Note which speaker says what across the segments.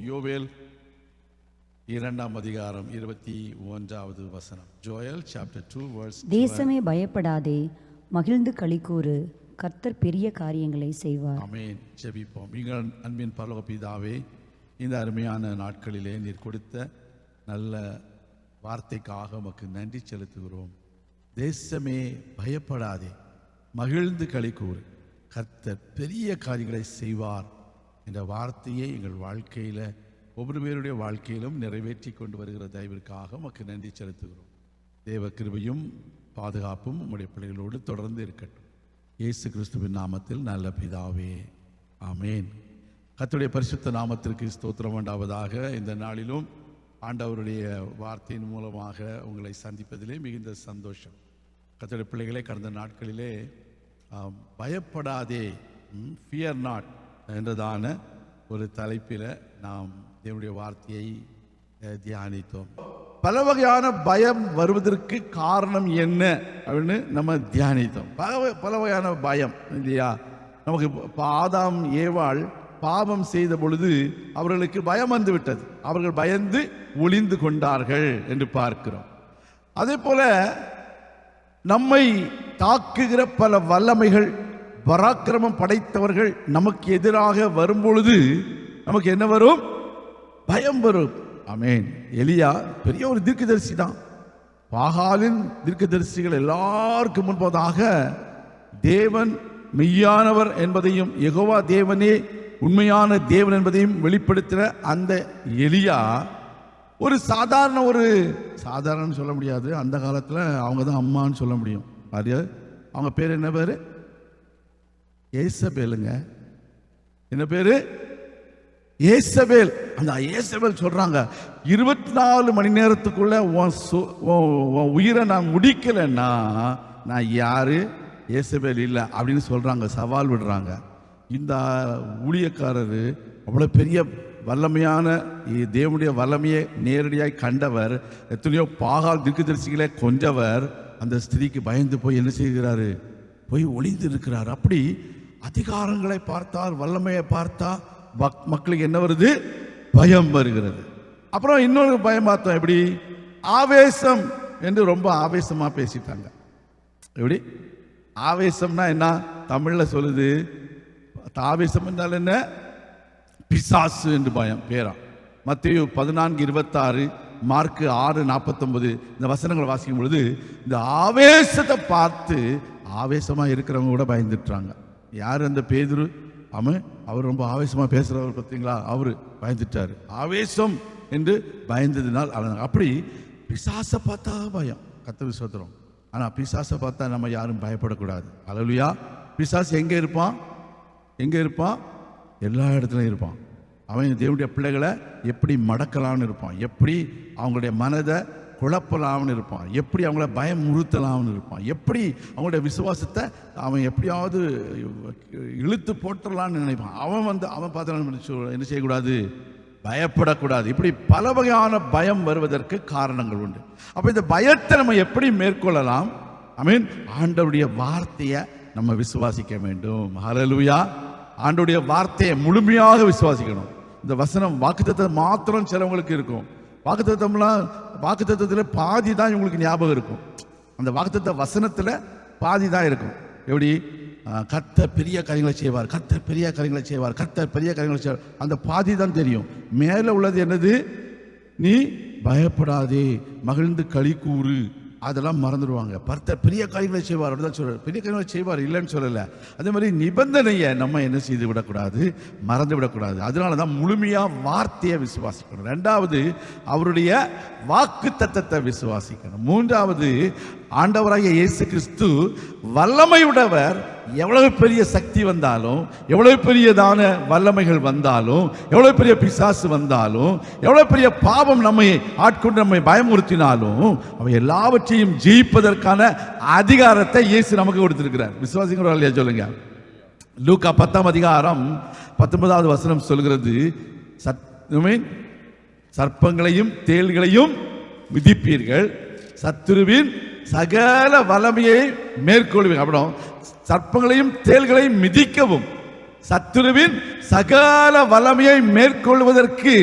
Speaker 1: யோவேல் 2ஆம் அதிகாரம் 21வது வசனம். Joel chapter 2 verse 12.
Speaker 2: தேசமே பயப்படாதே, மகிழ்ந்து களிக்கூறு, கர்த்தர் பெரிய காரியங்களை செய்வார்.
Speaker 1: ஆமென். ஜெபிப்போம். எங்கள் அன்பின் பரலோக பிதாவே, இந்த அருமையான நாட்களிலே நீர் கொடுத்த நல்ல வார்த்தைக்காக உமக்கு நன்றி செலுத்துகிறோம். தேசமே பயப்படாதே, மகிழ்ந்து களிக்கூறு, கர்த்தர் பெரிய காரியங்களை செய்வார் என்ற வார்த்தையை எங்கள் வாழ்க்கையில் ஒவ்வொரு பேருடைய வாழ்க்கையிலும் நிறைவேற்றி கொண்டு வருகிற தயவிற்காக உமக்கு நன்றி செலுத்துகிறோம். தேவ கிருபையும் பாதுகாப்பும் உம்முடைய பிள்ளைகளோடு தொடர்ந்து இருக்கட்டும். இயேசு கிறிஸ்துவின் நாமத்தில் நல்ல பிதாவே, ஆமேன். கர்த்தருடைய பரிசுத்த நாமத்திற்கு ஸ்தோத்திரம் உண்டாவதாக. இந்த நாளிலும் ஆண்டவருடைய வார்த்தையின் மூலமாக உங்களை சந்திப்பதிலே மிகுந்த சந்தோஷம். கர்த்தருடைய பிள்ளைகளே, கடந்த நாட்களிலே பயப்படாதே, ஃபியர் நாட் என்றதான ஒரு தலைப்பில் நாம் தேவனுடைய வார்த்தையை தியானித்தோம். பல வகையான பயம் வருவதற்கு காரணம் என்ன அப்படின்னு நம்ம தியானித்தோம். பல வகையான பயம் இல்லையா? நமக்கு ஆதாம் ஏவாள் பாவம் செய்த பொழுது அவர்களுக்கு பயம் வந்து விட்டது. அவர்கள் பயந்து ஒளிந்து கொண்டார்கள் என்று பார்க்கிறோம். அதே போல நம்மை தாக்குகிற பல வல்லமைகள், பராக்கிரமம் படைத்தவர்கள் நமக்கு எதிராக வரும்பொழுது நமக்கு என்ன வரும்? பயம் வரும். ஆமென். எலியா பெரிய ஒரு தீர்க்கதரிசி தான். பாகாலின் தீர்க்கதரிசிகள் எல்லாருக்கும் முன்பதாக தேவன் மெய்யானவர் என்பதையும், யெகோவா தேவனே உண்மையான தேவன் என்பதையும் வெளிப்படுத்தின அந்த எலியா ஒரு சாதாரண சொல்ல முடியாது. அந்த காலத்தில் அவங்க தான் அம்மான்னு சொல்ல முடியும். அவங்க பேர் என்ன பேரு? ஏசபேலுங்க. என்ன பேரு? ஏசபேல். அந்த ஏசபேல் சொல்றாங்க, 24 மணி நேரத்துக்குள்ள உன் உயிரை நான் முடிக்கலைன்னா நான் யாரு? ஏசபேல் இல்லை அப்படின்னு சொல்றாங்க, சவால் விடுறாங்க. இந்த ஊழியக்காரர் அவ்வளோ பெரிய வல்லமையான தேவனுடைய வல்லமையை நேரடியாக கண்டவர், எத்தனையோ பாகால் தீர்க்கதரிசிகளை கொன்றவர். அந்த ஸ்திரீக்கு பயந்து போய் என்ன செய்கிறாரு? போய் ஒளிந்து இருக்கிறார். அப்படி அதிகாரங்களை பார்த்தால், வல்லமையை பார்த்தா மக்களுக்கு என்ன வருது? பயம் வருகிறது. அப்புறம் இன்னொரு பயம் பார்த்தோம். எப்படி? ஆவேசம் என்று ரொம்ப ஆவேசமா பேசிட்டாங்க. எப்படி? ஆவேசம்னா என்ன? தமிழ்ல சொல்லுது, ஆவேசம் என்றால் என்ன? பிசாசு என்று பயம் பேரா. மத்தேயு 14:26, மார்க்கு 6:49 இந்த வசனங்கள் வாசிக்கும் பொழுது இந்த ஆவேசத்தை பார்த்து ஆவேசமா இருக்கிறவங்க கூட பயந்துட்டாங்க. யார் அந்த பேதுரு? அவர் ரொம்ப ஆவேசமா பேசுறவர் பார்த்தீங்களா? அவரு பயந்துட்டாரு. ஆவேசம் என்று பயந்ததினால். அப்படி பிசாசை பார்த்தா பயம். கர்த்தருக்கு ஸ்தோத்திரம். ஆனா பிசாசை பார்த்தா நம்ம யாரும் பயப்படக்கூடாது. அல்லேலூயா. பிசாசு எங்க இருப்பான்? எல்லா இடத்துலையும் இருப்பான். அவன் தேவனுடைய பிள்ளைகளை எப்படி மடக்கலாம்னு இருப்பான், எப்படி அவங்களுடைய மனதை குழப்பலாம்னு இருப்பான், எப்படி அவங்கள பயம் முறுத்தலாம்னு இருப்பான், எப்படி அவங்களுடைய விசுவாசத்தை அவன் எப்படியாவது இழுத்து போட்டுடலான்னு நினைப்பான். அவன் பார்த்து என்ன செய்யக்கூடாது? பயப்படக்கூடாது. இப்படி பல வகையான பயம் வருவதற்கு காரணங்கள் உண்டு. அப்போ இந்த பயத்தை நம்ம எப்படி மேற்கொள்ளலாம்? ஆமென். ஆண்டவருடைய வார்த்தையை நம்ம விசுவாசிக்க வேண்டும். ஹல்லேலூயா. ஆண்டவருடைய வார்த்தையை முழுமையாக விசுவாசிக்கணும். இந்த வசனம் வாக்குத்தத்தம் மாத்திரம் சிலவங்களுக்கு இருக்கும். வாக்குத்தத்தத்தில் பாதி தான் இவங்களுக்கு ஞாபகம் இருக்கும். அந்த வாக்குத்தத்த வசனத்தில் பாதி தான் இருக்கும். எப்படி? கர்த்தர் பெரிய காரியங்களை செய்வார், கர்த்தர் பெரிய காரியங்களை செய்வார், கர்த்தர் பெரிய காரியங்களை செய்வார். அந்த பாதி தான் தெரியும். மேலே உள்ளது என்னது? நீ பயப்படாதே, மகிழ்ந்து களிக்கூறு, அதெல்லாம் மறந்துடுவாங்க. கர்த்தர் பெரிய காரியங்களை செய்வார் அப்படிதான் சொல்றாரு. பெரிய காரியங்களை செய்வார் இல்லைன்னு சொல்லலை. அதே மாதிரி நிபந்தனையை நம்ம என்ன செய்து விடக்கூடாது? மறந்து விடக்கூடாது. அதனால தான் முழுமையாக வார்த்தையை விசுவாசிக்கணும். ரெண்டாவது, அவருடைய வாக்கு தத்தத்தை விசுவாசிக்கணும். மூன்றாவது, ஆண்டவராகிய இயேசு கிறிஸ்து வல்லமை உடையவர். எவ்வளவு பெரிய சக்தி வந்தாலும், எவ்வளவு பெரியதான வல்லமைகள் வந்தாலும், எவ்வளவு பெரிய பிசாசு வந்தாலும், எவ்வளவு பெரிய பாவம் நம்மை ஆட்கொண்டு நம்மை பயமுறுத்தினாலும், அவை எல்லாவற்றையும் ஜெயிப்பதற்கான அதிகாரத்தை இயேசு நமக்கு கொடுத்திருக்கிறார். விசுவாசிக்கிறோம் இல்லையா? சொல்லுங்க. லூக்கா 10ஆம் அதிகாரம் 19வது வசனம் சொல்கிறது, சர்ப்பங்களையும் தேள்களையும் மிதிப்பீர்கள், சத்துருவின் சகல வல்லமையை மேற்கொள்வீர்கள். அப்புறம் சர்ப்பங்களையும் தேள்களையும் மிதிக்கவும் சத்துருவின் சகல வல்லமையை மேற்கொள்வதற்கு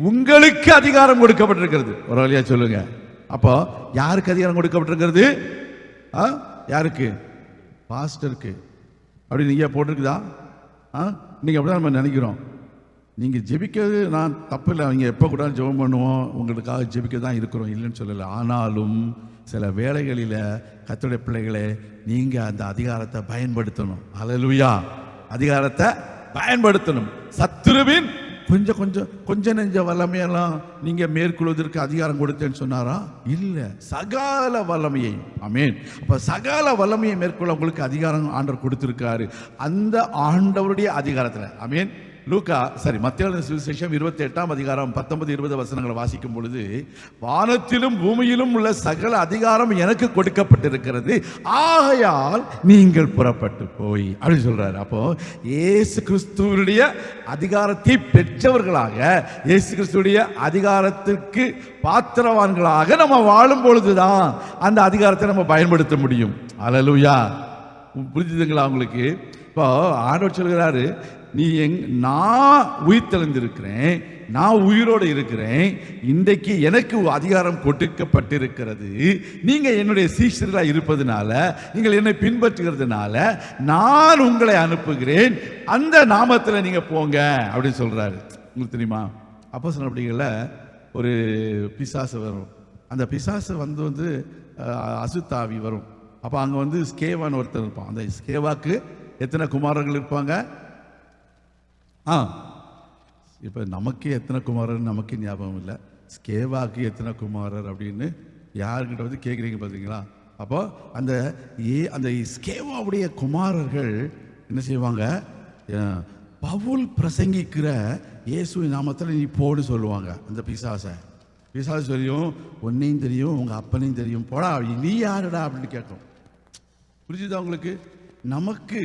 Speaker 1: உங்களுக்கு அதிகாரம் கொடுக்கப்பட்டிருக்கிறது. ஒரு வழியா சொல்லுங்க. அப்போ யாருக்கு அதிகாரம் கொடுக்கப்பட்டிருக்கிறது? யாருக்கு? பாஸ்டருக்கு. அப்படி நீங்க போட்டிருக்குதா? நீங்க அப்படிதான் நம்ம நினைக்கிறோம். நீங்க ஜெபிக்கிறது நான் தப்பு இல்லை, அவங்க எப்போ கூட ஜெபம் பண்ணுவோம், உங்களுக்காக ஜெபிக்க தான் இருக்கிறோம், இல்லைன்னு சொல்லலை. ஆனாலும் சில வேளைகளில் கர்த்தருடைய பிள்ளைகளே, நீங்க அந்த அதிகாரத்தை பயன்படுத்தணும். அல்லேலூயா. அதிகாரத்தை பயன்படுத்தணும். சத்துருவின் கொஞ்ச நெஞ்ச வல்லமையெல்லாம் நீங்க மேற்கொள்வதற்கு அதிகாரம் கொடுத்தேன்னு சொன்னாரா? இல்ல, சகல வல்லமையை. ஆமென். அப்ப சகல வல்லமையை மேற்கொள்ள உங்களுக்கு அதிகாரம் ஆண்டவர் கொடுத்திருக்காரு. அந்த ஆண்டவருடைய அதிகாரத்துல. ஆமென். மத்தேயு சுவிசேஷம் 28ஆம் அதிகாரம் 19-20 வசனங்களை வாசிக்கும் பொழுது, வானத்திலும் பூமியிலும் உள்ள சகல அதிகாரம் எனக்கு கொடுக்கப்பட்டிருக்கிறது, ஆகையால் நீங்கள் புறப்பட்டு போய் அப்படின்னு சொல்றாரு. அப்போ இயேசு கிறிஸ்துவுடைய அதிகாரத்தை பெற்றவர்களாக, இயேசு கிறிஸ்துவுடைய அதிகாரத்திற்கு பாத்திரவான்களாக நம்ம வாழும் பொழுதுதான் அந்த அதிகாரத்தை நம்ம பயன்படுத்த முடியும். அல்லேலூயா. புரிஞ்சுதுங்களா உங்களுக்கு? இப்போ ஆண்டவர் சொல்கிறாரு, நான் உயிர் தெளிந்திருக்கிறேன், நான் உயிரோடு இருக்கிறேன், இன்றைக்கு எனக்கு அதிகாரம் கொடுக்கப்பட்டிருக்கிறது, நீங்க என்னுடைய சீஷர்களாக இருப்பதனால, நீங்கள் என்னை பின்பற்றுகிறதுனால நான் உங்களை அனுப்புகிறேன், அந்த நாமத்தில் நீங்க போங்க அப்படின்னு சொல்றாரு. உங்களுக்கு தெரியுமா, அப்போஸ்தலர் நடவடிக்கைகளில் ஒரு பிசாசு வரும். அந்த பிசாசு வந்து அசுத்தாவி வரும். அப்போ அங்கே ஸ்கேவான்னு ஒருத்தர் இருப்பான். அந்த ஸ்கேவாக்கு எத்தனை குமாரர்கள் இருப்பாங்க? இப்போ நமக்கு எத்தனை குமாரர் நமக்கு ஞாபகம் இல்லை, ஸ்கேவாக்கு எத்தனை குமாரர் அப்படின்னு யாருக்கிட்ட கேட்குறீங்க பார்த்தீங்களா? அப்போ அந்த ஸ்கேவாவுடைய குமாரர்கள் என்ன செய்வாங்க? பவுல் பிரசங்கிக்கிற இயேசுவின் நாமத்தில் நீ போடு சொல்லுவாங்க. அந்த பிசாசு தெரியும், உன்னையும் தெரியும், உங்க அப்பனையும் தெரியும், போடா நீ யாருடா அப்படின்னு கேட்கும். புரிஞ்சுதா உங்களுக்கு? நமக்கு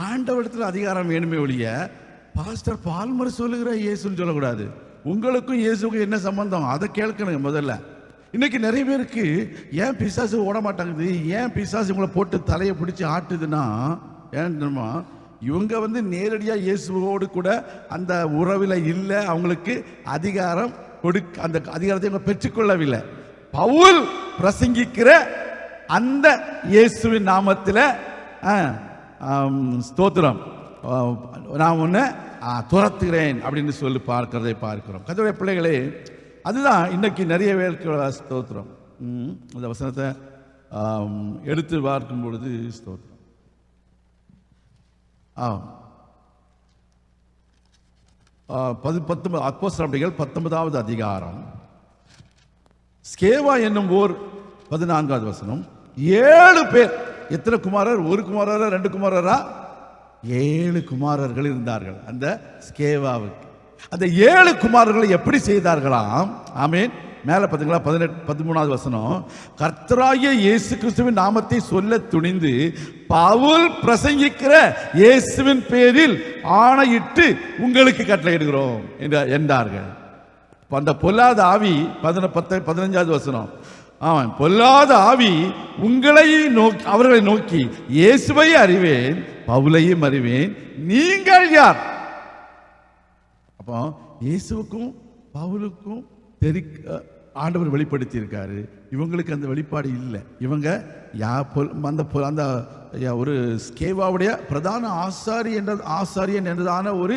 Speaker 1: ஆண்டவரிடத்தில் அதிகாரம் வேணுமே ஒழிய பாஸ்டர் பால்மர் சொல்லுகிற இயேசுன்னு சொல்லக்கூடாது. உங்களுக்கும் இயேசுக்கும் என்ன சம்பந்தம், அதை கேட்கணுங்க முதல்ல. இன்னைக்கு நிறைய பேருக்கு ஏன் பிசாசு ஓட மாட்டாங்குது, ஏன் பிசாசு உங்களை போட்டு தலையை பிடிச்சி ஆட்டுதுன்னா, ஏன் தெரியுமா? இவங்க நேரடியாக இயேசுவோடு கூட அந்த உறவில் இல்லை, அவங்களுக்கு அதிகாரம் அந்த அதிகாரத்தை இவங்க பெற்றுக்கொள்ளவில்லை. பவுல் பிரசங்கிக்கிற அந்த இயேசுவின் நாமத்தில் ஸ்தோத்திரம், நான் உன்னை துரத்துகிறேன் அப்படின்னு சொல்லி பார்க்கிறதை பார்க்கிறோம். கர்த்தருடைய பிள்ளைகளே, அதுதான் இன்னைக்கு நிறைய வேலைக்கு ஸ்தோத்திரம். அந்த வசனத்தை எடுத்து பார்க்கும் பொழுது ஸ்தோத்திரம். அப்போஸ்தலர் நடவடிக்கைகள் 19ஆவது அதிகாரம், ஸ்கேவா என்னும் ஓர் 14வது வசனம். 7 பேர், எத்தனை குமாரர்? ஒரு குமாரரா, 2 குமாரரா? 7 குமாரர்கள் இருந்தார்கள் அந்த ஸ்கேவாவுக்கு. அந்த 7 குமாரர்களை எப்படி செய்தார்களாம்? ஆமென். மேல பார்த்தீங்களா? 13வது வசனம், கர்த்தராகிய இயேசு கிறிஸ்துவின் நாமத்தை சொல்ல துணிந்து பவுல் பிரசங்கிக்கிற இயேசுவின் பேரில் ஆணையிட்டு உங்களுக்கு கட்டளையிடுகிறோம் என்றார்கள். அந்த பொல்லாத ஆவி 15வது வசனம், பொல்லாத ஆவி அவர்களை நோக்கி, இயேசுவை அறிவேன், பவுலையும் அறிவேன், நீங்கள் யார்? அப்போ இயேசுவுக்கும் பவுலுக்கும் ஆண்டவர் வெளிப்படுத்தி இருக்காரு. இவங்களுக்கு அந்த வெளிப்பாடு இல்லை. இவங்க அந்த ஒரு ஸ்கேவாவுடைய பிரதான ஆசாரியன் என்றதான ஒரு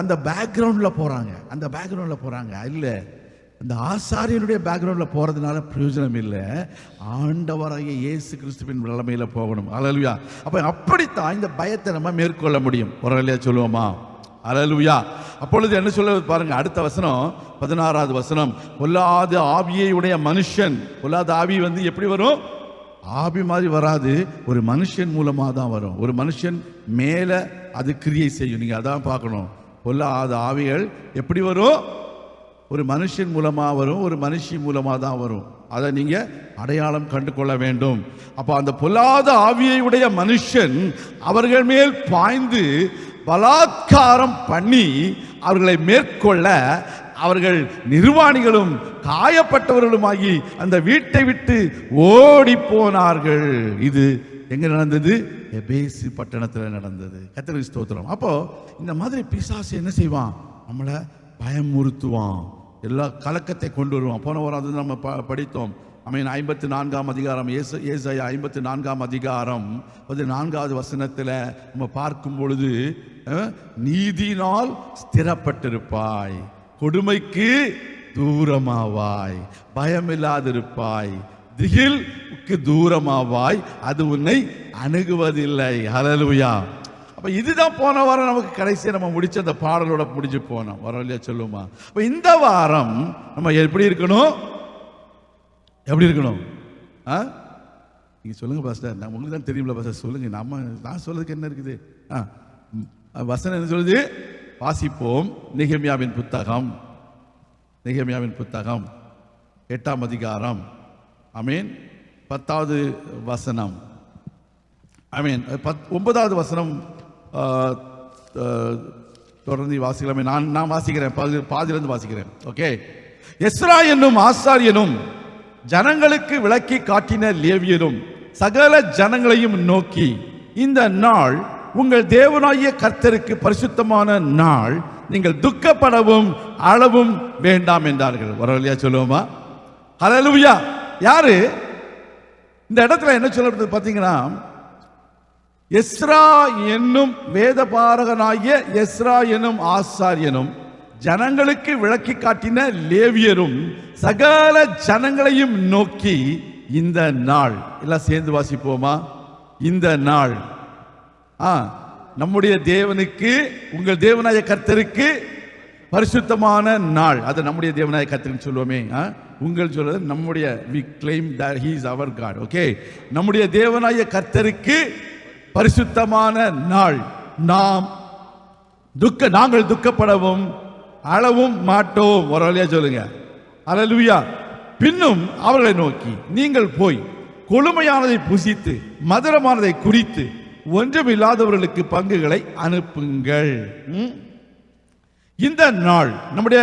Speaker 1: அந்த பேக்ரவுண்டில் போறாங்க. அந்த பேக்ரவுண்டில் போறாங்க. இல்லை, அந்த ஆசாரியனுடைய பேக்ரவுண்டில் போறதுனால பிரயோஜனம் இல்லை. ஆண்டவராகிய இயேசு கிறிஸ்துவின் நிலைமையில போகணும். அல்லேலூயா. அப்ப அப்படித்தான் இந்த பயத்தை நம்ம மேற்கொள்ள முடியும். ஒரு வழியா சொல்லுவோமா? அல்லேலூயா. அப்பொழுது என்ன சொல்ல பாருங்க, அடுத்த வசனம் 16வது வசனம், பொல்லாத ஆவியை உடைய மனுஷன். பொல்லாத ஆவி எப்படி வரும்? ஆவி மாதிரி வராது, ஒரு மனுஷன் மூலமாக தான் வரும். ஒரு மனுஷன் மேல அது கிரியை செய்யும். நீங்க அதான் பார்க்கணும். பொல்லாத ஆவிகள் எப்படி வரும்? ஒரு மனுஷன் மூலமா வரும், ஒரு மனுஷி மூலமா தான் வரும். அதை நீங்க அடையாளம் கண்டு கொள்ள வேண்டும். அப்ப அந்த பொல்லாத ஆவியை உடைய மனுஷன் அவர்கள் மேல் பாய்ந்து பலாத்காரம் பண்ணி அவர்களை மேற்கொள்ள அவர்கள் நிர்வாணிகளும் காயப்பட்டவர்களுமாகி அந்த வீட்டை விட்டு ஓடி போனார்கள். இது எங்க நடந்தது? எபேசு பட்டணத்தில் நடந்தது. கர்த்தருக்கு ஸ்தோத்திரம். அப்போ இந்த மாதிரி பிசாசு என்ன செய்வான்? நம்மளை பயமுறுத்துவான், எல்லா கலக்கத்தை கொண்டு வருவான். போன வாரம் அது நம்ம படித்தோம். 54ஆம் அதிகாரம், ஏசாயா 54ஆம் அதிகாரம் 14வது வசனத்தில் நம்ம பார்க்கும் பொழுது, நீதினால் ஸ்திரப்பட்டிருப்பாய், கொடுமைக்கு தூரமாவாய், பயமில்லாதிருப்பாய், திகிலுக்கு தூரமாவாய், அது உன்னை அணுகுவதில்லை. ஹல்லேலூயா. அப்ப இதுதான் போன வாரம் நமக்கு கடைசியாக நம்ம முடிச்ச அந்த பாடலோட முடிஞ்சு போனோம். வரோம் இல்லையா? சொல்லுமா? அப்ப இந்த வாரம் நம்ம எப்படி இருக்கணும்? எப்படி இருக்கணும்? நீங்க சொல்லுங்க பாஸ்டர். நான் உங்களுக்கு தான் தெரியும்ல பாஸ்டர், சொல்லுங்க. நான் சொல்றதுக்கு என்ன இருக்குது? வசனம் என்ன சொல்லுது? வாசிப்போம். நெகேமியாவின் புத்தகம், நெகேமியாவின் புத்தகம் 8ஆம் அதிகாரம், ஆமீன், 10வது வசனம், ஆமீன், 9வது வசனம் தொடர்ந்து வாசிக்கலாமே. நான் வாசிக்கிறேன், பாதிலிருந்து வாசிக்கிறேன். ஓகே. எஸ்ரா என்னும் ஆசாரியனும் ஜனங்களுக்கு விளக்கி காட்டின லேவியரும் சகல ஜனங்களையும் நோக்கி, இந்த நாள் உங்கள் தேவனாகிய கர்த்தருக்கு பரிசுத்தமான நாள், நீங்கள் துக்கப்படவும் அழவும் வேண்டாம் என்றார்கள். வரலையா? சொல்லுவோமா? ஹல்லேலூயா. யாரு இந்த இடத்துல என்ன சொல்றது பார்த்தீங்கன்னா, எஸ்ரா என்னும் வேதபாரகனாகிய எஸ்ரா என்னும் ஆசாரியனும் ஜனங்களுக்கு விளக்கி காட்டின லேவியரும் சகல ஜனங்களையும் நோக்கி, இந்த நாள், எல்லாம் சேர்ந்து வாசிப்போமா? இந்த நாள் நம்முடைய தேவனுக்கு, உங்கள் தேவனாய கர்த்தருக்கு பரிசுத்தமான நாள். அது நம்முடைய தேவனாய கர்த்தருக்கு சொல்லுவோமே. உங்கள் சொல்றது நம்முடைய, we claim that he is our God. Okay. நம்முடைய தேவனாய கர்த்தருக்கு பரிசுத்தமான நாள், நாங்கள் துக்கப்படவும் அழவும் மாட்டோம். ஒரு வழியா சொல்லுங்க. ஹல்லேலூயா. பின்னும் அவர்களை நோக்கி, நீங்கள் போய் கொழுமையானதை புசித்து மதுரமானதை குறித்து ஒன்றுமில்லாதவர்களுக்கு பங்குகளை அனுப்புங்கள். இந்த நாள் நம்முடைய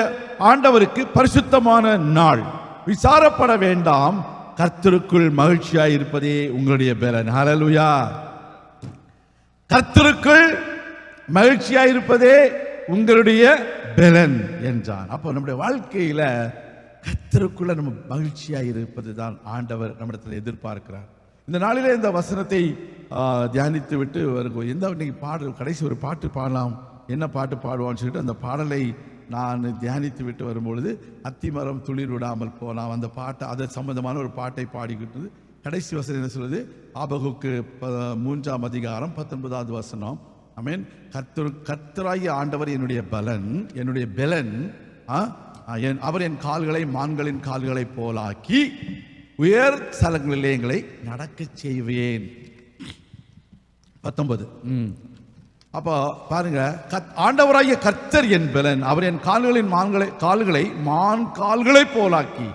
Speaker 1: ஆண்டவருக்கு பரிசுத்தமான நாள், விசாரப்பட வேண்டாம், கர்த்தருக்குள் மகிழ்ச்சியாய் இருப்பதே உங்களுடைய பலன். ஹல்லேலூயா. கர்த்தருக்குள் மகிழ்ச்சியாய் இருப்பதே உங்களுடைய பலன் என்றான். அப்போ நம்முடைய வாழ்க்கையில கர்த்தருக்குள்ள நம்ம மகிழ்ச்சியாய் இருப்பது தான் ஆண்டவர் நம்மிடத்தில் எதிர்பார்க்கிறார். இந்த நாளிலே இந்த வசனத்தை தியானித்து விட்டு எந்த இன்னைக்கு பாடல், கடைசி ஒரு பாட்டு பாடலாம், என்ன பாட்டு பாடுவான்னு சொல்லிட்டு அந்த பாடலை நான் தியானித்து விட்டு வரும்பொழுது, அத்திமரம் துளிர் விடாமல் போலாம், அந்த பாட்டை, அது சம்பந்தமான ஒரு பாட்டை பாடிக்கிட்டு கடைசி வசனம் என்ன சொல்லுது? ஆபகுக்கு 3ஆம் அதிகாரம் 19வது வசனம். ஆமென். கர்த்தராகிய ஆண்டவர் என்னுடைய பலன், என்னுடைய பலன், அவர் என் கால்களை மான்களின் கால்களை போலாக்கி உயர் ஸ்தலங்களிலே எங்களை நடக்க செய்வேன். 19. அப்போ பாருங்க, ஆண்டவராகிய கர்த்தர் என் பலன், அவர் என் கால்களை மான் கால்களை போலாக்கி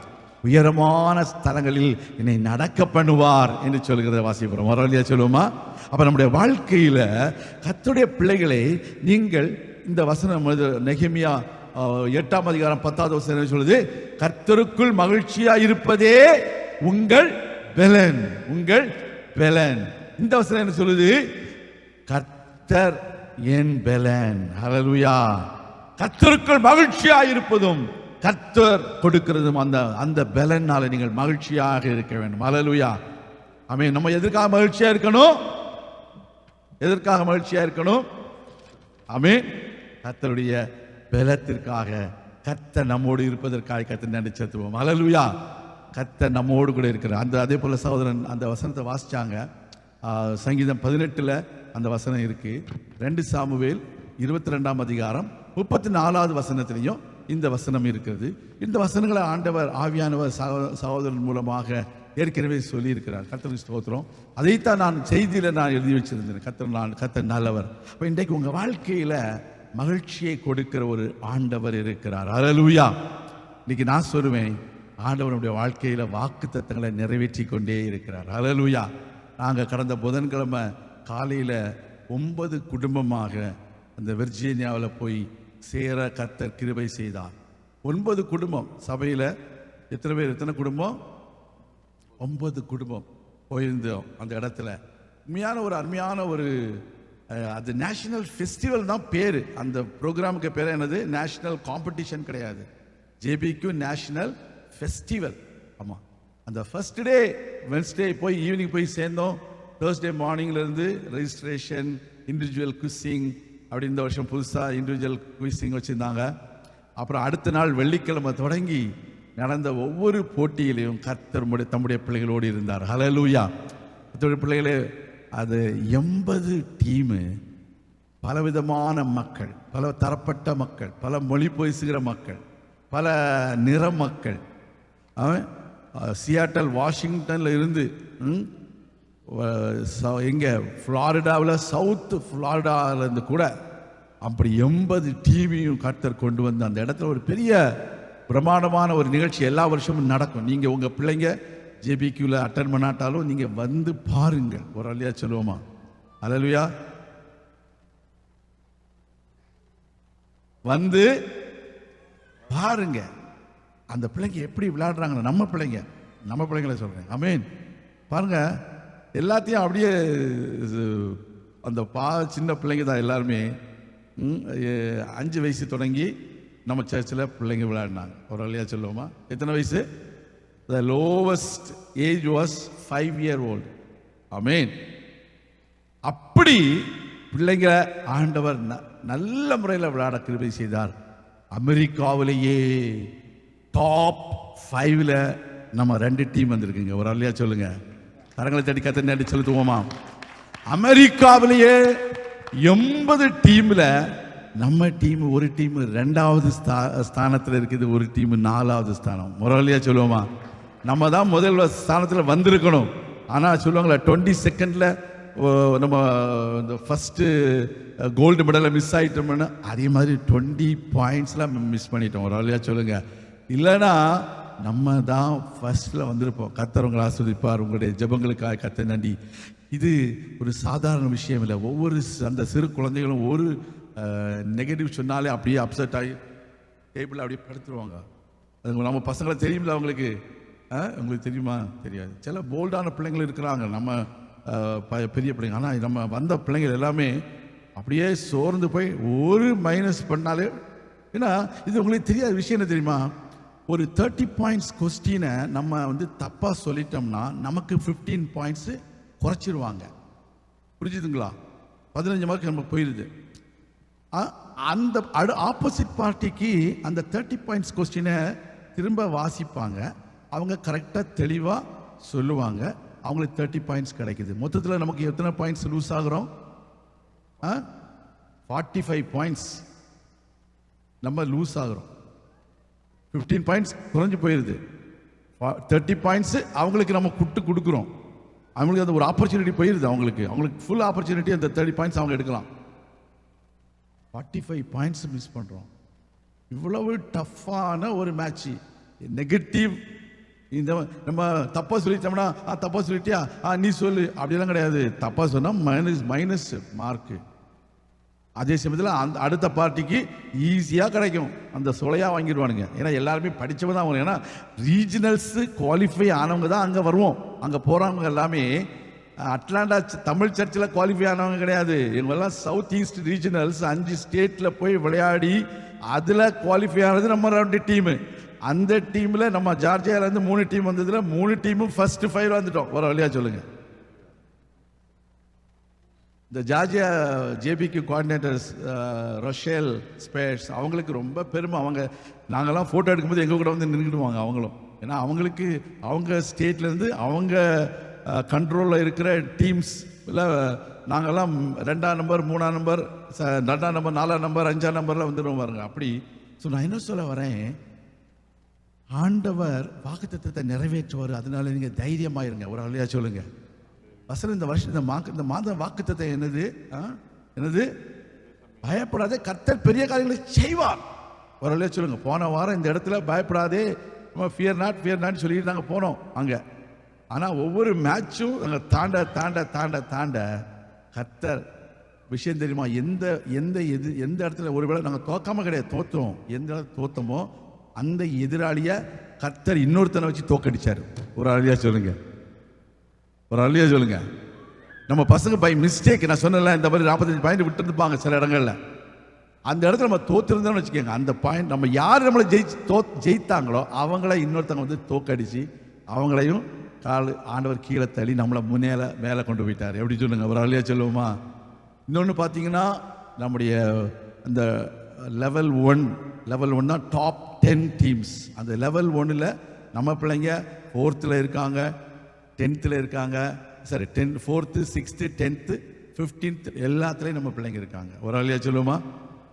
Speaker 1: உயரமான ஸ்தலங்களில் என்னை நடக்க பண்ணுவார் என்று சொல்கிறத வாசிக்கிறோம். வரலையா? சொல்லுவோமா? அப்ப நம்முடைய வாழ்க்கையில கர்த்தருடைய பிள்ளைகளை, நீங்கள் இந்த வசனம் நெகேமியா 8ஆம் அதிகாரம் 10வது வசனம் சொல்லுது, கர்த்தருக்குள் மகிழ்ச்சியா இருப்பதே உங்கள் பலன், உங்கள் பலன். இந்த வசனம் என்ன சொல்லுது? கர்த்தர் என் பலன். ஹல்லேலூயா. கர்த்தருக்குள் மகிழ்ச்சியா இருப்பதும் கர்த்தர் கொடுக்கிறதும் அந்த பலனால நீங்கள் மகிழ்ச்சியாக இருக்க வேண்டும். ஹல்லேலூயா. ஆமென். நம்ம எதற்காக மகிழ்ச்சியா இருக்கணும்? எதற்காக மகிழ்ச்சியா இருக்கணும்? ஆமென். கர்த்தருடைய பலத்திற்காக, கர்த்தர் நம்மோடு இருப்பதற்காக கர்த்தர் நன்றி செலுத்துவோம். ஹல்லேலூயா. கர்த்தர் நம்மோடு கூட இருக்கிறார். அதே போல சகோதரன் அந்த வசனத்தை வாசிச்சாங்க. சங்கீதம் 18ல் அந்த வசனம் இருக்கு. 2 சாமுவேல் 22ஆம் அதிகாரம் 34வது வசனத்திலையும் இந்த வசனம் இருக்கிறது. இந்த வசனங்களை ஆண்டவர் ஆவியானவர் சகோதரன் மூலமாக ஏற்கனவே சொல்லி இருக்கிறார். கர்த்தருக்கு ஸ்தோத்திரம். அதைத்தான் நான் செய்தியில நான் எழுதி வச்சிருந்தேன். கர்த்தர் நல்லவர். இப்போ இன்றைக்கு உங்க வாழ்க்கையில மகிழ்ச்சியை கொடுக்கிற ஒரு ஆண்டவர் இருக்கிறார். ஹல்லேலூயா. இன்னைக்கு நான் சொல்லுவேன், ஆண்டவருடைய வாழ்க்கையில வாக்குத்தத்தங்களை நிறைவேற்றி கொண்டே இருக்கிறார். ஹல்லேலூயா. நாங்கள் கடந்த புதன்கிழமை காலையில் 9 குடும்பமாக அந்த வெர்ஜீனியாவில் போய் சேர கர்த்தர் கிருபை செய்தார். 9 குடும்பம் சபையில். எத்தனை பேர்? எத்தனை குடும்பம்? 9 குடும்பம் போயிருந்தோம் அந்த இடத்துல. உண்மையான ஒரு அருமையான ஒரு அது நேஷனல் ஃபெஸ்டிவல் தான் பேர். அந்த ப்ரோக்ராமுக்கு பேர் என்னது? நேஷனல் காம்படிஷன் கிடையாது, ஜேபிக்கு நேஷனல் ஃபெஸ்டிவல். ஆமாம், அந்த ஃபர்ஸ்ட் டே வென்ஸ்டே போய் ஈவினிங் போய் சேர்ந்தோம். தேர்ஸ்டே மார்னிங்லேருந்து ரெஜிஸ்ட்ரேஷன், இண்டிவிஜுவல் குவிசிங் அப்படி இந்த வருஷம் புதுசாக இண்டிவிஜுவல் குவிசிங் வச்சுருந்தாங்க. அப்புறம் அடுத்த நாள் வெள்ளிக்கிழமை தொடங்கி நடந்த ஒவ்வொரு போட்டியிலையும் கர்த்தர் தம்முடைய பிள்ளைகளோடு இருந்தார். ஹல்லேலூயா. கர்த்தருடைய பிள்ளைகளே, அது 80 டீமு, பலவிதமான மக்கள், பல தரப்பட்ட மக்கள், பல மொழி பேசுகிற மக்கள், பல நிற மக்கள். சியாட்டல் வாஷிங்டனில் இருந்து எங்கே ஃப்ளாரிடாவில் சவுத்து ஃப்ளாரிடாவிலேருந்து கூட அப்படி 80 டீமையும் கர்த்தர் கொண்டு வந்து அந்த இடத்துல ஒரு பெரிய பிரமாண்டமான ஒரு நிகழ்ச்சி எல்லா வருஷமும் நடக்கும். நீங்கள் உங்கள் பிள்ளைங்க ஜேபிக்யூவில் அட்டன் பண்ணாட்டாலும் நீங்கள் வந்து பாருங்கள். ஒரு அல்லையா சொல்லுவோமா? அல்லேலூயா. வந்து பாருங்க அந்த பிள்ளைங்க எப்படி விளையாடுறாங்க. நம்ம பிள்ளைங்கள சொல்கிறேன். ஆமென். பாருங்க, எல்லாத்தையும் அப்படியே அந்த சின்ன பிள்ளைங்க தான் எல்லாருமே. 5 வயசு தொடங்கி நம்ம சர்ச்சில் பிள்ளைங்க விளையாடினாங்க. ஒரு அல்லையா சொல்லுவோமா? எத்தனை வயசு? The lowest age was 5 years old. ஆமென். அப்படி பிள்ளைங்க ஆண்டவர் நல்ல முறையில் விளையாட கிருபை செய்தார். அமெரிக்காவிலேயே டாப் 5ல் நம்ம 2 டீம் வந்திருக்குங்க. ஒரு அல்லையா சொல்லுங்க. கரங்களை தட்டி கத்தனை அடி செலுத்துவோமா? அமெரிக்காவிலேயே 80 டீம்ல நம்ம டீம் ஒரு டீம் 2வது ஸ்தானத்தில் இருக்குது, ஒரு டீம் 4வது ஸ்தானம். முரளியா சொல்லுவோமா? நம்ம தான் முதல் ஸ்தானத்தில் வந்திருக்கணும். ஆனால் சொல்லுவாங்களா 22nd நம்ம இந்த ஃபஸ்ட்டு கோல்டு மெடலை மிஸ் ஆகிட்டோம்னா, அதே மாதிரி 20 பாயிண்ட்ஸ்லாம் மிஸ் பண்ணிட்டோம். ஒரு ஆளியா சொல்லுங்க. இல்லைன்னா நம்ம தான் ஃபர்ஸ்டில் வந்திருப்போம். கர்த்தர் உங்களை ஆசீர்வதிப்பார். உங்களுடைய ஜெபங்களுக்காக கர்த்தர் நன்றி. இது ஒரு சாதாரண விஷயம் இல்லை. ஒவ்வொரு அந்த சிறு குழந்தைகளும் ஒரு நெகட்டிவ் சொன்னாலே அப்படியே அப்செட் ஆகி டேபிளில் அப்படியே படுத்துருவாங்க. அது நம்ம பசங்களை தெரியுமில்ல அவங்களுக்கு? உங்களுக்கு தெரியுமா? தெரியாது. சில போல்டான பிள்ளைங்கள் இருக்கிறாங்க, நம்ம பெரிய பிள்ளைங்க. ஆனால் நம்ம வந்த பிள்ளைங்கள் எல்லாமே அப்படியே சோர்ந்து போய் ஒரு மைனஸ் பண்ணாலே, ஏன்னா இது உங்களுக்கு தெரியாத விஷயம் என்ன தெரியுமா? ஒரு 30 பாயிண்ட்ஸ் கொஸ்டினை நம்ம வந்து தப்பாக சொல்லிட்டோம்னா நமக்கு 15 பாயிண்ட்ஸு குறைச்சிருவாங்க. புரிஞ்சுதுங்களா? 15 மார்க் நமக்கு போயிடுது. அந்த ஆப்போசிட் பார்ட்டிக்கு அந்த 30 பாயிண்ட்ஸ் கொஸ்டினை திரும்ப வாசிப்பாங்க. அவங்க கரெக்டாக தெளிவாக சொல்லுவாங்க. அவங்களுக்கு 30 பாயிண்ட்ஸ் கிடைக்குது. மொத்தத்தில் நமக்கு எத்தனை பாயிண்ட்ஸ் லூஸ் ஆகிறோம்? 45 பாயிண்ட்ஸ் நம்ம லூஸ் ஆகிறோம். 15 பாயிண்ட்ஸ் குறைஞ்சி போயிடுது. 30 பாயிண்ட்ஸ் அவங்களுக்கு நம்ம கொடுக்குறோம். அவங்களுக்கு அந்த ஒரு ஆப்பர்ச்சுனிட்டி போயிடுது. அவங்களுக்கு ஃபுல் ஆப்பர்ச்சுனிட்டி அந்த 30 பாயிண்ட்ஸ் அவங்க எடுக்கலாம். 45 பாயிண்ட்ஸ் மிஸ் பண்ணுறோம். இவ்வளவு டஃப்பான ஒரு மேட்ச்சு. நெகட்டிவ் இந்த நம்ம தப்பாக சொல்லிட்டோம்னா தப்பாக சொல்லிட்டியா நீ சொல்லு அப்படிலாம் கிடையாது. தப்பாக சொன்னால் மைனஸ் மார்க்கு. அதே சமயத்தில் அந்த அடுத்த பார்ட்டிக்கு ஈஸியாக கிடைக்கும். அந்த சொலையாக வாங்கிடுவானுங்க. ஏன்னா எல்லாருமே படித்தவங்க தான் அவங்க. ஏன்னா ரீஜனல்ஸு குவாலிஃபை ஆனவங்க தான் அங்கே வருவோம். அங்கே போகிறவங்க எல்லாமே அட்லாண்டா தமிழ் சர்ச்சில் குவாலிஃபை ஆனவங்க கிடையாது. இவங்கெல்லாம் சவுத் ஈஸ்ட் ரீஜனல்ஸ் 5 ஸ்டேட்டில் போய் விளையாடி அதில் குவாலிஃபை ஆனது நம்ம 2 டீமு. அந்த டீமில் நம்ம ஜார்ஜியாவிலேருந்து 3 டீம் வந்ததில் 3 டீமும் ஃபர்ஸ்ட் 5 வந்துட்டோம். ஒரு வழியாக சொல்லுங்கள். இந்த ஜார்ஜியா ஜேபிக்கு கோஆர்டினேட்டர்ஸ் ரொஷேல் ஸ்பேர்ஸ் அவங்களுக்கு ரொம்ப பெருமை. நாங்கள்லாம் ஃபோட்டோ எடுக்கும்போது எங்கள் கூட வந்து நின்றுடுவாங்க அவங்களும். ஏன்னா அவங்களுக்கு அவங்க ஸ்டேட்லேருந்து அவங்க கண்ட்ரோலில் இருக்கிற டீம்ஸ் இல்லை, நாங்கள்லாம் 2ஆம் நம்பர் 3ஆம் நம்பர் 2ஆம் நம்பர் 4ஆம் நம்பர் 5ஆம் நம்பரில் வந்துடுவோம் பாருங்க. அப்படி நான் என்ன சொல்ல வரேன், ஆண்டவர் வாக்குத்தத்தத்தை நிறைவேற்றுவார். அதனால நீங்கள் தைரியமாயிருங்க. ஒரு வழியா சொல்லுங்க. வசனம் இந்த வருஷம் இந்த மாதம் வாக்குத்தத்தை என்னது பயப்படாதே, கர்த்தர் பெரிய காரியங்களை செய்வார். ஒரு வழியா சொல்லுங்க. போன வாரம் இந்த இடத்துல பயப்படாதே, நம்ம ஃபியர் நாட் சொல்லிட்டு நாங்கள் போனோம் அங்கே. ஆனால் ஒவ்வொரு மேட்சும் நாங்கள் தாண்ட கர்த்தர் விஷயம் தெரியுமா? எந்த இடத்துல ஒருவேளை நாங்கள் தோக்காம கிடையாது, தோற்றோம். எந்த இடத்துல தோத்தமோ அந்த எதிராளியை கர்த்தர் இன்னொருத்தனை வச்சு தோக்கடிச்சார். ஒரு அழியா சொல்லுங்க. நம்ம பசங்க பை மிஸ்டேக், நான் சொன்னல இந்த மாதிரி 45 பாயிண்ட் விட்டுருப்பாங்க சில இடங்கள்ல. அந்த இடத்துல நம்ம தோத்திருந்தோம்னு வச்சுக்கோங்க, அந்த பாயிண்ட் நம்ம யார் நம்மளை ஜெயித்தாங்களோ அவங்கள இன்னொருத்தவங்க வந்து தோக்கடிச்சு அவங்களையும் ஆண்டவர் கீழே தள்ளி நம்மளை மேலே கொண்டு போயிட்டார். எப்படி சொல்லுங்க, ஒரு வழியாக சொல்லுவோமா? இன்னொன்று பார்த்தீங்கன்னா, நம்முடைய அந்த லெவல் 1 தான் டாப் 10 டீம்ஸ். அந்த லெவல் 1ல் நம்ம பிள்ளைங்க 4th இருக்காங்க, 10th இருக்காங்க, சரி 4th 6th 10th 15th எல்லாத்துலேயும் நம்ம பிள்ளைங்க இருக்காங்க. ஒரு வழியாக சொல்லுவோமா?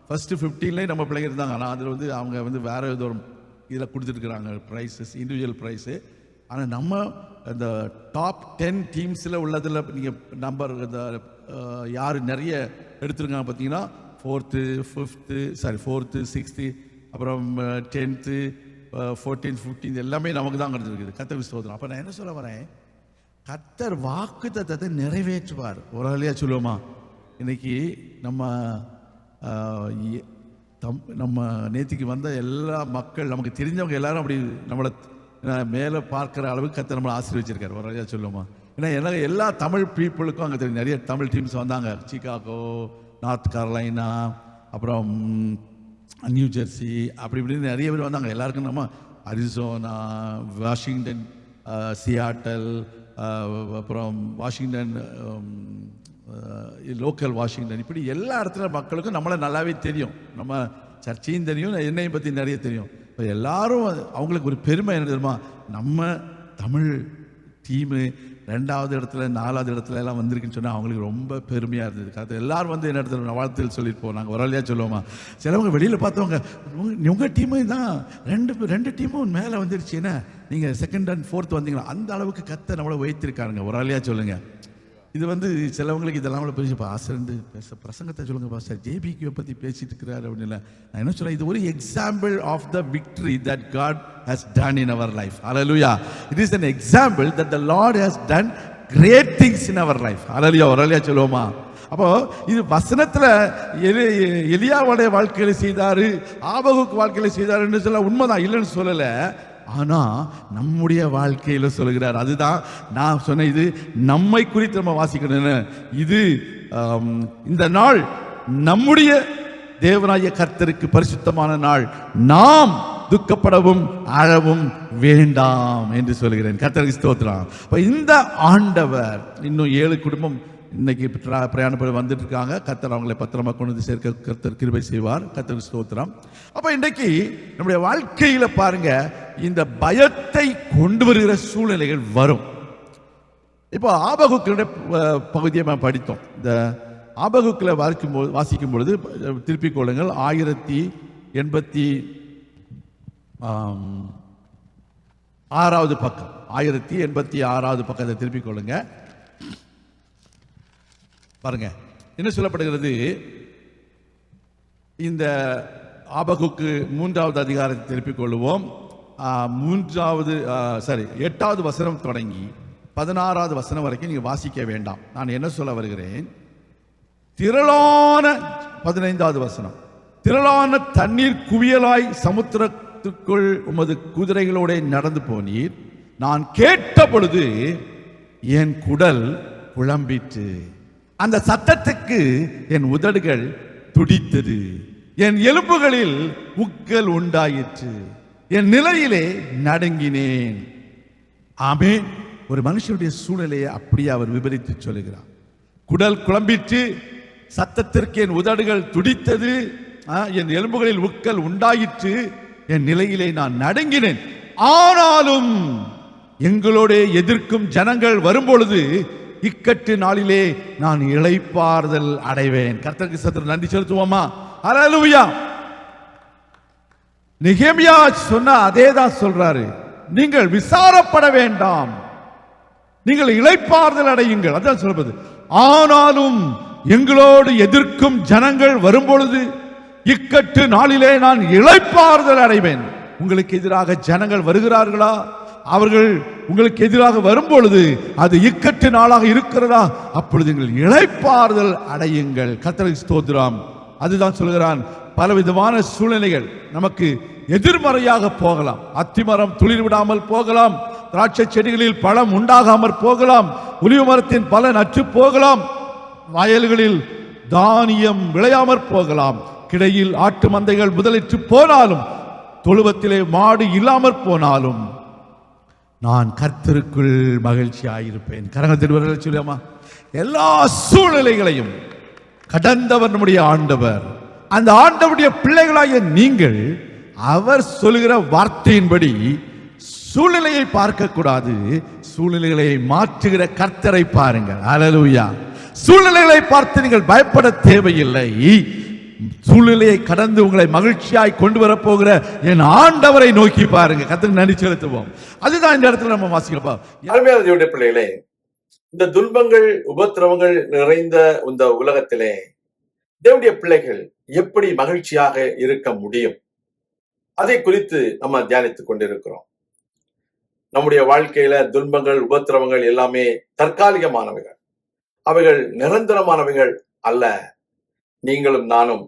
Speaker 1: ஃபர்ஸ்ட் 15லேயும் நம்ம பிள்ளைங்க இருந்தாங்க. ஆனால் அதில் வந்து அவங்க வந்து வேறு ஏதோ ஒரு இதில் கொடுத்துருக்குறாங்க ப்ரைஸஸ், இண்டிவிஜுவல் ப்ரைஸு. ஆனால் நம்ம இந்த டாப் 10 டீம்ஸில் உள்ளதில் நீங்கள் நம்பர் இந்த யார் நிறைய எடுத்துருக்காங்க பார்த்தீங்கன்னா 4th 5th 6th அப்புறம் 10th 14th 15th எல்லாமே நமக்கு தான் கிடைச்சிருக்குது. கர்த்தருக்கு ஸ்தோத்திரம். அப்போ நான் என்ன சொல்ல வரேன், கர்த்தர் வாக்குத்தத்தத்தை நிறைவேற்றுவார். ஒரு வழியாக சொல்லுவோமா? இன்னைக்கு நம்ம நேற்றுக்கு வந்த எல்லா மக்கள், நமக்கு தெரிஞ்சவங்க எல்லாரும் அப்படி நம்மளை மேலே பார்க்குற அளவுக்கு கர்த்தர் நம்மளை ஆசீர்வதிச்சிருக்காரு. ஒரு வழியாக சொல்லுவோமா? ஏன்னா எல்லா தமிழ் பீப்புளுக்கும் அங்கே தெரியும். நிறைய தமிழ் டீம்ஸ் வந்தாங்க. சிகாகோ, நார்த் கரோலைனா, அப்புறம் நியூ ஜெர்சி, அப்படி இப்படின்னு நிறைய பேர் வந்தாங்க. எல்லாருக்கும் நம்ம அரிசோனா, வாஷிங்டன், சியாட்டல், அப்புறம் வாஷிங்டன், லோக்கல் வாஷிங்டன், இப்படி எல்லா இடத்துல மக்களுக்கும் நம்மளை நல்லாவே தெரியும். நம்ம சர்ச்சையும் தெரியும், என்னையும் பற்றி நிறைய தெரியும். இப்போ எல்லாரும் அவங்களுக்கு ஒரு பெருமை என்ன தெரியுமா, நம்ம தமிழ் டீமு 2வது இடத்துல 4வது இடத்துல எல்லாம் வந்திருக்குன்னு சொன்னால் அவங்களுக்கு ரொம்ப பெருமையாக இருந்தது. அது எல்லாரும் வந்து என்ன இடத்துல வாழ்த்துகள் சொல்லிட்டு போனாங்க. ஒரு வழியாக சொல்லுவோமா? சிலவங்க வெளியில் பார்த்தவங்க, உங்கள் டீமு தான் 2 டீமும் மேலே வந்துருச்சு, என்ன நீங்கள் 2nd and 4th வந்தீங்களா? அந்த அளவுக்கு கர்த்தர் நம்மளை வைத்திருக்காருங்க. ஒரு வழியாக சொல்லுங்கள். இது வந்து சிலவங்களுக்கு இதெல்லாம் பெரிய ஆசிரியர் பிரசங்கத்தை சொல்லுங்க பாஸ்டர், ஜேபிக்கு பற்றி பேசிட்டு இருக்கிறார் அப்படின்னு இல்லை. நான் என்ன சொல்றேன், இது ஒரு example of the victory that God has done in our life. Hallelujah. It is an example that the Lord has done great things in our life. ஹல்லேலூயா. ஒரு வழியா சொல்லுவோமா? அப்போ இது வசனத்துல எலியாவுடைய வாழ்க்கையில செய்தாரு, ஆபகுக்கு வாழ்க்கையில செய்தாருன்னு சொல்ல உண்மைதான், இல்லைன்னு சொல்லல. ஆனா நம்முடைய வாழ்க்கையில சொல்லுகிறார். அதுதான் நான் சொன்ன, இது நம்மை குறித்து நம்ம வாசிக்கணும். இது இந்த நாள் நம்முடைய தேவனாகிய கர்த்தருக்கு பரிசுத்தமான நாள், நாம் துக்கப்படவும் அழவும் வேண்டாம் என்று சொல்கிறேன். கர்த்தருக்கு ஸ்தோத்திரம். இந்த ஆண்டவர் இன்னும் 7 குடும்பம் இன்னைக்கு பிரயாணப்படி வந்துட்டு இருக்காங்க. கர்த்தர் அவங்களை பத்திரமா கொண்டு வந்து சேர்க்க கர்த்தர் கிருபை செய்வார். கர்த்தருக்கு ஸ்தோத்திரம். அப்ப இன்றைக்கு நம்முடைய வாழ்க்கையில பாருங்க, இந்த பயத்தை கொண்டு வருகிற சூழ்நிலைகள் வரும். இப்போ ஆபகுக்கினுடைய பகுதியை நம்ம படித்தோம். இந்த ஆபகுக்கில் வாசிக்கும் பொழுது திருப்பிக் கொள்ளுங்கள், 1086வது பக்கம், 1086வது பக்கத்தை திருப்பிக் கொள்ளுங்க. பாருங்க என்ன சொல்லப்படுகிறது. இந்த ஆபகுக்கு 3வது அதிகாரத்தை திருப்பிக் கொள்வோம். 8வது வசனம் தொடங்கி 16வது வசனம் வரைக்கும் நீங்க வாசிக்க வேண்டாம். நான் என்ன சொல்ல வருகிறேன், திரளான 15வது வசனம், திரளான தண்ணீர் குவியலாய் சமுத்திரத்துக்குள் உமது குதிரைகளோட நடந்து போனீர். நான் கேட்ட பொழுது என் குடல் குழம்பிற்று, அந்த சத்தத்துக்கு என் உதடுகள் துடித்தது, என் எலும்புகளில் உக்கல் உண்டாயிற்று, என் நிலையிலே நடுங்கினேன். ஆமென். ஒரு மனுஷனுடைய சூழ்நிலையை அப்படியே அவர் விவரித்து சொல்லுகிறார். குடல் குழம்பிற்று, சத்தத்திற்கு என் உதடுகள் துடித்தது, என் எலும்புகளில் உக்கல் உண்டாயிற்று, என் நிலையிலே நான் நடுங்கினேன். ஆனாலும் எங்களோட எதிர்க்கும் ஜனங்கள் வரும்பொழுது இக்கட்டு நாளிலே நான் இளைப்பாறுதல் அடைவேன். கர்த்தருக்கு சத்துரு நன்றி செலுத்துவோமா? ஹல்லேலூயா. நெகேமியா சொன்ன அதே தான் சொல்றாரு. நீங்கள் விசாரப்பட வேண்டாம், நீங்கள் இளைப்பாறுதல் அடையுங்கள். அதான் சொல்வது. ஆனாலும் எங்களோடு எதிர்க்கும் ஜனங்கள் வரும்பொழுது இக்கட்டு நாளிலே நான் இளைப்பாறுதல் அடைவேன். உங்களுக்கு எதிராக ஜனங்கள் வருகிறார்களா? அவர்கள் உங்களுக்கு எதிராக வரும்பொழுது அது இக்கட்டு நாளாக இருக்கிறதா? அப்பொழுது நீங்கள் இளைப்பாறுதல் அடையுங்கள். கர்த்தருக்கு ஸ்தோத்திரம். அதுதான் சொல்கிறான். பலவிதமான சூழ்நிலைகள் நமக்கு எதிர்மறையாக போகலாம். அத்திமரம் துளிர் விடாமல் போகலாம், திராட்சை செடிகளில் பழம் உண்டாகாமற் போகலாம், ஒலிவ மரத்தின் பலன் அற்று போகலாம், வயல்களில் தானியம் விளையாமற் போகலாம், கிடையில் ஆட்டு மந்தைகள் முதலிட்டு போனாலும், தொழுவத்திலே மாடு இல்லாமற் போனாலும், நான் கர்த்தருக்குள் மகிழ்ச்சியாயிருப்பேன். கரகத்தில் சொல்லுமா, எல்லா சூழ்நிலைகளையும் கடந்தவர் நம்முடைய ஆண்டவர். அந்த ஆண்டவருடைய பிள்ளைகளாகிய நீங்கள் அவர் சொல்லுகிற வார்த்தையின்படி சூழ்நிலையை பார்க்க கூடாது, சூழ்நிலைகளை மாற்றுகிற கர்த்தரை பாருங்கள். அல்லேலூயா. சூழ்நிலைகளை பார்த்து நீங்கள் பயப்பட தேவையில்லை. சூழ்நிலையை கடந்து உங்களை மகிழ்ச்சியாய் கொண்டு வர போகிற என் ஆண்டவரை நோக்கி பாருங்க. கர்த்தருக்கு நன்றி செலுத்துவோம். அதுதான் இந்த இடத்துல நம்ம வாசிக்கப்பா.
Speaker 3: அருமையான தேவனுடைய பிள்ளைகளே, இந்த துன்பங்கள் உபத்திரவங்கள் நிறைந்த இந்த உலகத்திலே தேவனுடைய பிள்ளைகள் எப்படி மகிழ்ச்சியாக இருக்க முடியும், அதை குறித்து நம்ம தியானித்துக் கொண்டிருக்கிறோம். நம்முடைய வாழ்க்கையில துன்பங்கள் உபத்திரவங்கள் எல்லாமே தற்காலிகமானவைகள், அவைகள் நிரந்தரமானவைகள் அல்ல. நீங்களும் நானும்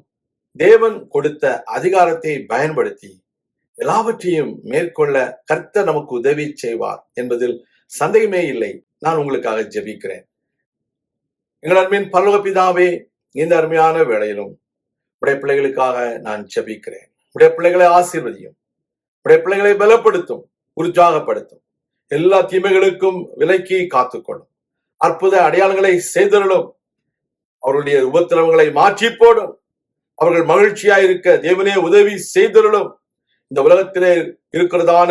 Speaker 3: தேவன் கொடுத்த அதிகாரத்தை பயன்படுத்தி எல்லாவற்றையும் மேற்கொள்ள கர்த்தர் நமக்கு உதவி செய்வார் என்பதில் சந்தேகமே இல்லை. நான் உங்களுக்காக ஜெபிக்கிறேன். எங்கள் அருமையின் பரலோக பிதாவே, இந்த அருமையான வேளையிலும் உடைய பிள்ளைகளுக்காக நான் ஜெபிக்கிறேன். உடைய பிள்ளைகளை ஆசீர்வதியும், உடைய பிள்ளைகளை பலப்படுத்தும், உற்சாகப்படுத்தும், எல்லா தீமைகளுக்கும் விலக்கி காத்துக்கொள்ளும், அற்புத அடையாளங்களை செய்தருளும், அவருடைய உபத்திரவங்களை மாற்றி போடும், அவர்கள் மகிழ்ச்சியாய் இருக்க தேவனே உதவி செய்தருளும். இந்த உலகத்திலே இருக்கிறதான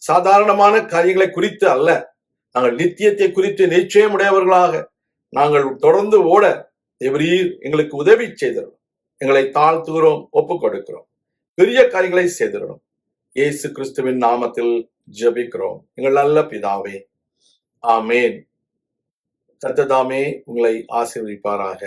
Speaker 3: சாதாரணமான காரியங்களை குறித்து அல்ல, நாங்கள் நித்தியத்தை குறித்து நிச்சயமுடையவர்களாக நாங்கள் தொடர்ந்து ஓட தேவரீர் எங்களுக்கு உதவி செய்தருளும். எங்களை தாழ்த்துகிறோம், ஒப்புக் கொடுக்கிறோம். பெரிய காரியங்களை செய்தருளும். இயேசு கிறிஸ்துவின் நாமத்தில் ஜெபிக்கிறோம் எங்கள் நல்ல பிதாவே, ஆமேன். கர்த்தர் தாமே உங்களை ஆசீர்வதிப்பாராக.